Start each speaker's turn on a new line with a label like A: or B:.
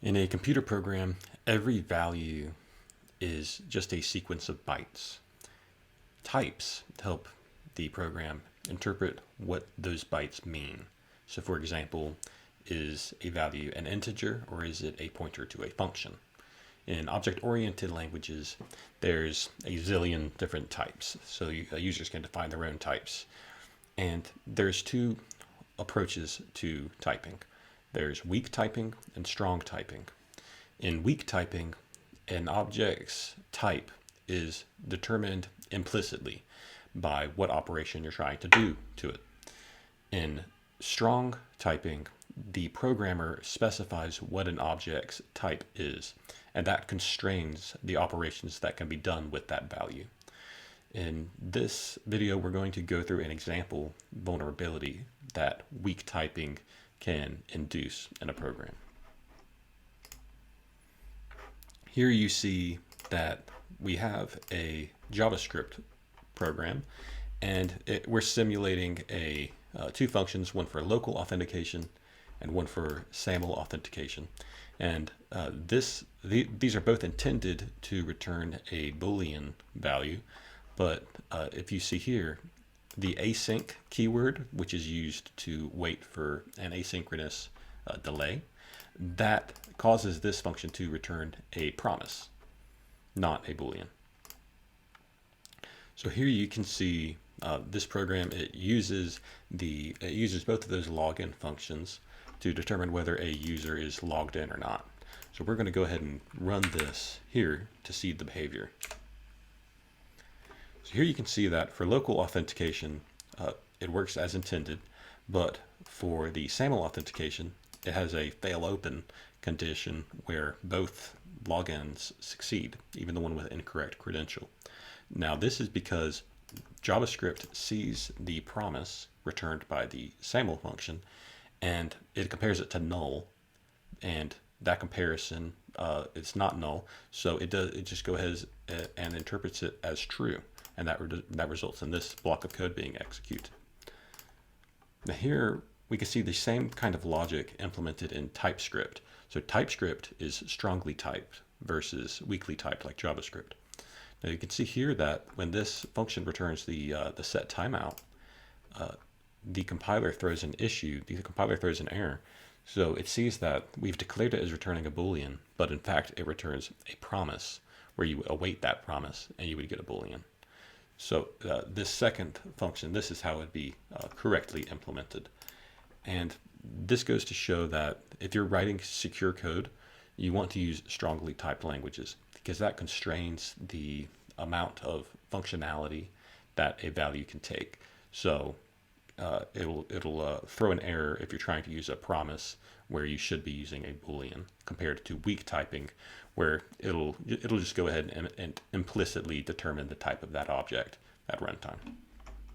A: In a computer program, every value is just a sequence of bytes. Types help the program interpret what those bytes mean. So for example, is a value an integer or is it a pointer to a function? In object-oriented languages, there's a zillion different types. So users can define their own types. And there's two approaches to typing. There's weak typing and strong typing. In weak typing, an object's type is determined implicitly by what operation you're trying to do to it. In strong typing, the programmer specifies what an object's type is, and that constrains the operations that can be done with that value. In this video, we're going to go through an example vulnerability that weak typing can induce in a program. Here you see that we have a JavaScript program, and we're simulating two functions, one for local authentication and one for SAML authentication. And these are both intended to return a Boolean value, but if you see here, the async keyword, which is used to wait for an asynchronous delay, that causes this function to return a promise, not a Boolean. So here you can see this program, it uses both of those login functions to determine whether a user is logged in or not. So we're going to go ahead and run this here to see the behavior. So here you can see that for local authentication, it works as intended, but for the SAML authentication, it has a fail open condition where both logins succeed, even the one with incorrect credential. Now this is because JavaScript sees the promise returned by the SAML function and it compares it to null, and that comparison it's not null, so it just go ahead and interprets it as true, and that results in this block of code being executed. Now here we can see the same kind of logic implemented in TypeScript. So TypeScript is strongly typed versus weakly typed like JavaScript. Now you can see here that when this function returns the set timeout, the compiler throws an error. So it sees that we've declared it as returning a Boolean, but in fact it returns a promise where you await that promise and you would get a Boolean. So this second function, this is how it would be correctly implemented. And this goes to show that if you're writing secure code, you want to use strongly typed languages because that constrains the amount of functionality that a value can take. So it'll throw an error if you're trying to use a promise where you should be using a Boolean, compared to weak typing where it'll just go ahead and implicitly determine the type of that object at runtime.